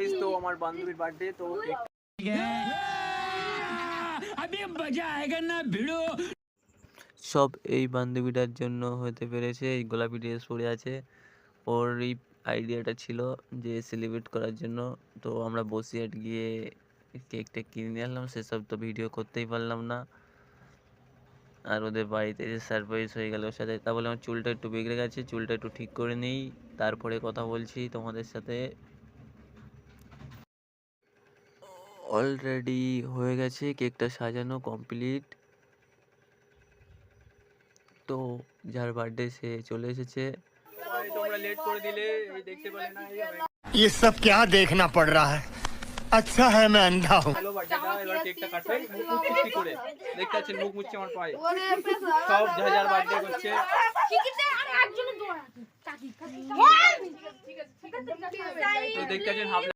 Guys, তো আমার বান্ধবীর বার্থডে, তো সব এই বান্ধবীটার জন্য হতে পেরেছে। এই গোলাপি ড্রেস পরে আছে, ওর এই আইডিয়াটা ছিল যে সেলিব্রেট করার জন্য। তো আমরা বসিরহাট গিয়ে কেকটা কিনে নিয়ে আসলাম, সেসব তো ভিডিও করতেই পারলাম না। আর ওদের বাড়িতে এসে সারপ্রাইজ হয়ে গেল ওর সাথে। তা বলে আমার চুলটা একটু বিগড়ে গেছে, চুলটা একটু ঠিক করে নেই, তারপরে কথা বলছি তোমাদের সাথে। অলরেডি হয়ে গেছে, কেকটা সাজানো কমপ্লিট। তো যার বার্থডে সে চলে এসেছে। তোমরা লেট করে দিলে, এই দেখতে পেলে না, ये सब क्या देखना पड़ रहा है। अच्छा है मैं अंधा हूँ। হ্যালো বার্থডেটা, এবার কেকটা কাটবে মুখ মুছছি করে। দেখতে পাচ্ছেন মুখ মুছছে আমার পায়ে। সব যার বার্থডে করছে। তো দেখতে পাচ্ছেন